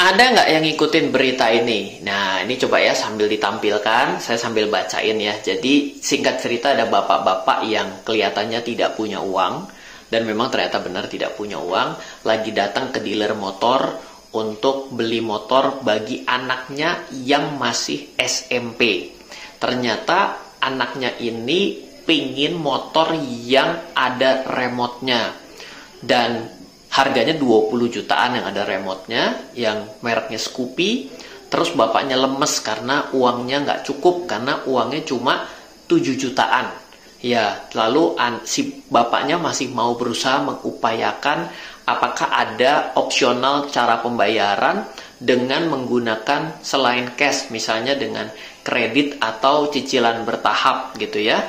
Ada nggak yang ngikutin berita ini? Nah, ini coba ya sambil ditampilkan, saya sambil bacain ya. Jadi, singkat cerita ada bapak-bapak yang kelihatannya tidak punya uang, dan memang ternyata benar tidak punya uang, lagi datang ke dealer motor untuk beli motor bagi anaknya yang masih SMP. Ternyata anaknya ini pingin motor yang ada remote-nya. Dan harganya 20 jutaan yang ada remote-nya, yang mereknya Scoopy. Terus bapaknya lemes karena uangnya nggak cukup, karena uangnya cuma 7 jutaan. Ya, lalu si bapaknya masih mau berusaha mengupayakan apakah ada opsional cara pembayaran dengan menggunakan selain cash, misalnya dengan kredit atau cicilan bertahap gitu ya.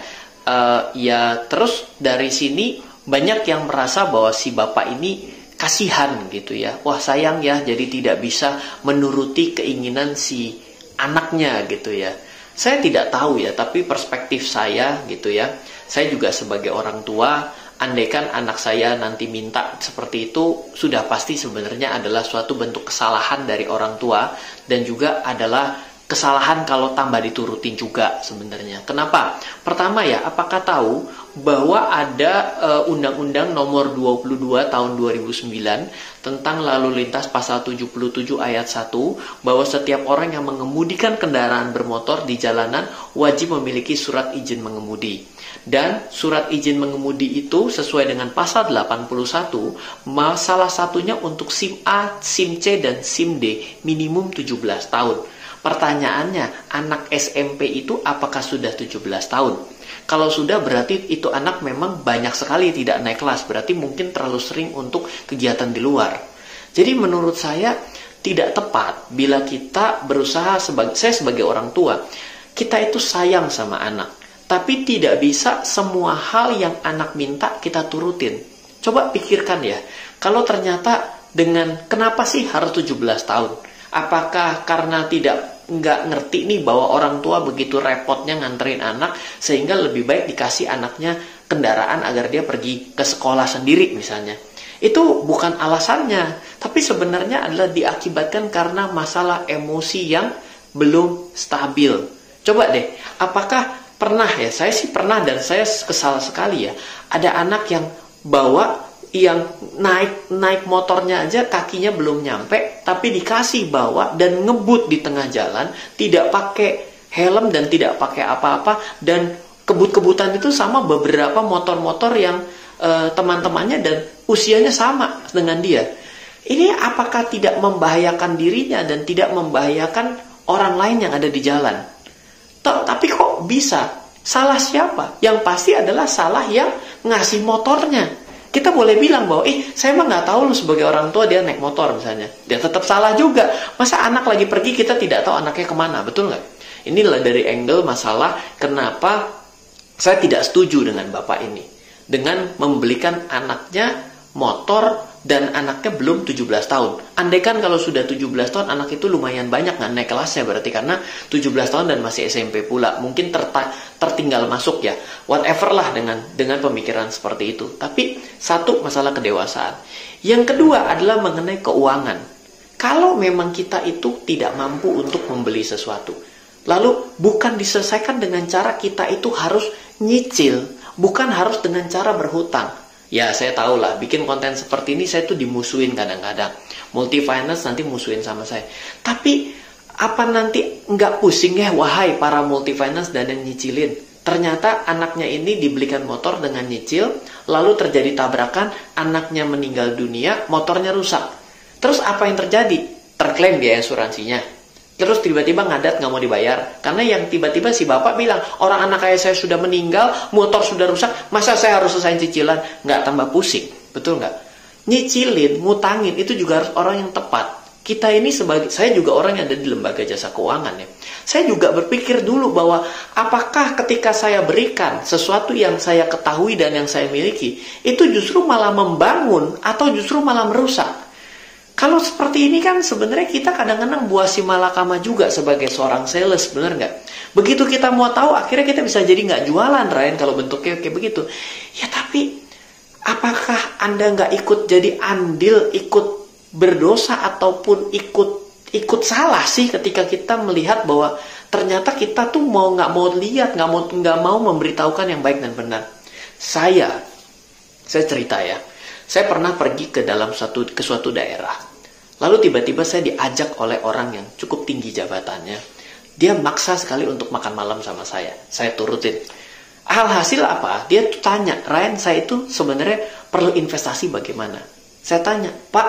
Ya, terus dari sini banyak yang merasa bahwa si bapak ini kasihan gitu ya. Wah, sayang ya, jadi tidak bisa menuruti keinginan si anaknya gitu ya. Saya tidak tahu ya, tapi perspektif saya gitu ya. Saya juga sebagai orang tua, andaikan anak saya nanti minta seperti itu, sudah pasti sebenarnya adalah suatu bentuk kesalahan dari orang tua, dan juga adalah kesalahan kalau tambah diturutin juga sebenarnya. Kenapa? Pertama ya, apakah tahu bahwa ada Undang-Undang Nomor 22 Tahun 2009 tentang lalu lintas pasal 77 ayat 1 bahwa setiap orang yang mengemudikan kendaraan bermotor di jalanan wajib memiliki surat izin mengemudi. Dan surat izin mengemudi itu sesuai dengan pasal 81, salah satunya untuk SIM A, SIM C, dan SIM D minimum 17 tahun. Pertanyaannya, anak SMP itu apakah sudah 17 tahun? Kalau sudah, berarti itu anak memang banyak sekali tidak naik kelas. Berarti mungkin terlalu sering untuk kegiatan di luar. Jadi menurut saya tidak tepat bila kita berusaha, saya sebagai orang tua, kita itu sayang sama anak. Tapi tidak bisa semua hal yang anak minta kita turutin. Coba pikirkan ya, kalau ternyata kenapa sih harus 17 tahun? Apakah karena nggak ngerti nih bahwa orang tua begitu repotnya nganterin anak, sehingga lebih baik dikasih anaknya kendaraan agar dia pergi ke sekolah sendiri misalnya. Itu bukan alasannya, tapi sebenarnya adalah diakibatkan karena masalah emosi yang belum stabil. Coba deh, apakah pernah ya, saya sih pernah dan saya kesal sekali ya, ada anak yang naik motornya aja kakinya belum nyampe, tapi dikasih bawa dan ngebut di tengah jalan, tidak pakai helm dan tidak pakai apa-apa, dan kebut-kebutan itu sama beberapa motor-motor yang teman-temannya dan usianya sama dengan dia. Ini apakah tidak membahayakan dirinya dan tidak membahayakan orang lain yang ada di jalan? Tapi kok bisa? Salah siapa? Yang pasti adalah salah yang ngasih motornya. Kita boleh bilang bahwa, saya mah nggak tahu lu sebagai orang tua dia naik motor misalnya. Dia tetap salah juga. Masa anak lagi pergi kita tidak tahu anaknya kemana, betul nggak? Inilah dari angle masalah kenapa saya tidak setuju dengan bapak ini. Dengan membelikan anaknya motor dan anaknya belum 17 tahun. Andaikan kalau sudah 17 tahun, anak itu lumayan banyak nggak naik kelasnya berarti, karena 17 tahun dan masih SMP pula. Mungkin tertinggal masuk ya. Whatever lah dengan pemikiran seperti itu. Tapi satu, masalah kedewasaan. Yang kedua adalah mengenai keuangan. Kalau memang kita itu tidak mampu untuk membeli sesuatu, lalu bukan diselesaikan dengan cara kita itu harus nyicil, bukan harus dengan cara berhutang. Ya, saya tahu lah, bikin konten seperti ini saya tuh dimusuhin kadang-kadang. Multifinance nanti musuhin sama saya. Tapi, apa nanti nggak pusing ya, wahai para multifinance dan yang nyicilin? Ternyata anaknya ini dibelikan motor dengan nyicil, lalu terjadi tabrakan, anaknya meninggal dunia, motornya rusak. Terus apa yang terjadi? Terklaim biaya asuransinya. Terus tiba-tiba ngadat nggak mau dibayar. Karena yang tiba-tiba si bapak bilang, orang anak kayak saya sudah meninggal, motor sudah rusak, masa saya harus selesai cicilan? Nggak tambah pusing, betul nggak? Nyicilin, ngutangin, itu juga harus orang yang tepat. Kita ini saya juga orang yang ada di lembaga jasa keuangan ya. Saya juga berpikir dulu bahwa apakah ketika saya berikan sesuatu yang saya ketahui dan yang saya miliki, itu justru malah membangun atau justru malah merusak. Kalau seperti ini kan sebenarnya kita kadang-kadang buah si malakama juga sebagai seorang sales, benar nggak? Begitu kita mau tahu, akhirnya kita bisa jadi nggak jualan, Ryan, kalau bentuknya kayak begitu. Ya tapi, apakah Anda nggak ikut jadi andil, ikut berdosa, ataupun ikut ikut salah sih ketika kita melihat bahwa ternyata kita tuh nggak mau lihat, nggak mau memberitahukan yang baik dan benar. Saya cerita ya, saya pernah pergi ke suatu daerah, lalu tiba-tiba saya diajak oleh orang yang cukup tinggi jabatannya. Dia maksa sekali untuk makan malam sama saya turutin. Alhasil apa? Dia tuh tanya, Ryan, saya itu sebenarnya perlu investasi bagaimana? Saya tanya, Pak,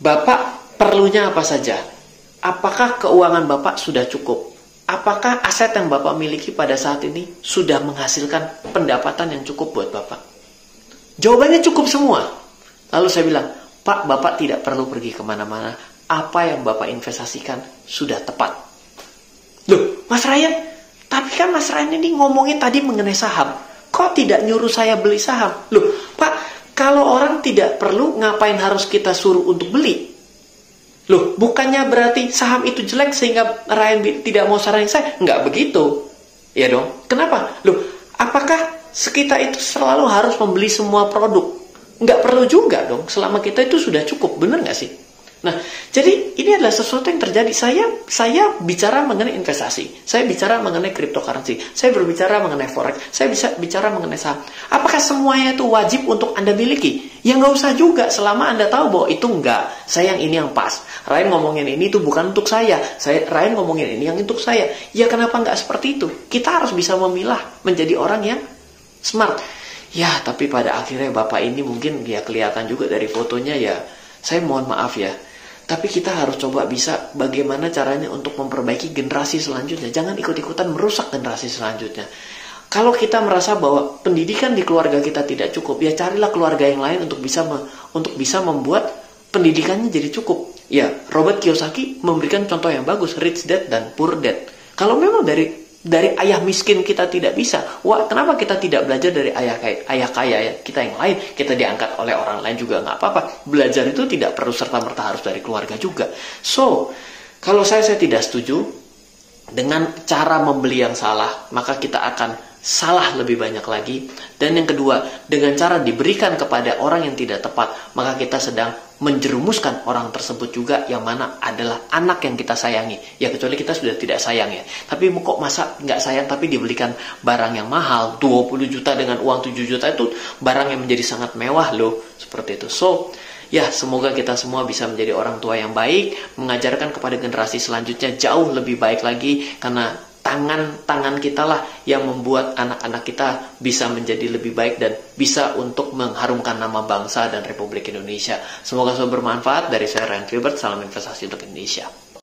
Bapak perlunya apa saja? Apakah keuangan Bapak sudah cukup? Apakah aset yang Bapak miliki pada saat ini sudah menghasilkan pendapatan yang cukup buat Bapak? Jawabannya cukup semua. Lalu saya bilang, Pak, Bapak tidak perlu pergi kemana-mana. Apa yang Bapak investasikan sudah tepat. Loh, Mas Ryan, tapi kan Mas Ryan ini ngomongin tadi mengenai saham. Kok tidak nyuruh saya beli saham? Loh, Pak, kalau orang tidak perlu, ngapain harus kita suruh untuk beli? Loh, bukannya berarti saham itu jelek sehingga Ryan tidak mau saranin saya? Nggak begitu. Ya dong. Kenapa? Loh, apakah kita itu selalu harus membeli semua produk? Nggak perlu juga dong. Selama kita itu sudah cukup. Bener nggak sih? Nah, jadi ini adalah sesuatu yang terjadi. Saya bicara mengenai investasi. Saya bicara mengenai cryptocurrency. Saya berbicara mengenai forex. Saya bisa bicara mengenai saham. Apakah semuanya itu wajib untuk Anda miliki? Ya nggak usah juga, selama Anda tahu bahwa itu enggak. Saya yang ini yang pas. Ryan ngomongin ini itu bukan untuk saya. Ryan ngomongin ini yang untuk saya. Ya kenapa nggak seperti itu? Kita harus bisa memilah menjadi orang yang smart. Ya, tapi pada akhirnya Bapak ini mungkin ya kelihatan juga dari fotonya ya. Saya mohon maaf ya. Tapi kita harus coba bisa bagaimana caranya untuk memperbaiki generasi selanjutnya. Jangan ikut-ikutan merusak generasi selanjutnya. Kalau kita merasa bahwa pendidikan di keluarga kita tidak cukup, ya carilah keluarga yang lain untuk bisa membuat pendidikannya jadi cukup. Ya, Robert Kiyosaki memberikan contoh yang bagus, Rich Dad dan Poor Dad. Kalau memang dari ayah miskin kita tidak bisa, wah kenapa kita tidak belajar dari ayah kaya ya? Kita yang lain, kita diangkat oleh orang lain juga nggak apa-apa. Belajar itu tidak perlu serta-merta harus dari keluarga juga. So, kalau saya tidak setuju dengan cara membeli yang salah, maka kita akan salah lebih banyak lagi. Dan yang kedua, dengan cara diberikan kepada orang yang tidak tepat, maka kita sedang menjerumuskan orang tersebut juga, yang mana adalah anak yang kita sayangi. Ya kecuali kita sudah tidak sayang ya. Tapi kok masa nggak sayang tapi dibelikan barang yang mahal, 20 juta dengan uang 7 juta itu barang yang menjadi sangat mewah loh. Seperti itu. So, ya semoga kita semua bisa menjadi orang tua yang baik, mengajarkan kepada generasi selanjutnya jauh lebih baik lagi, karena tangan kita lah yang membuat anak-anak kita bisa menjadi lebih baik dan bisa untuk mengharumkan nama bangsa dan Republik Indonesia. Semoga selalu bermanfaat. Dari saya, Ryan Filbert, salam investasi untuk Indonesia.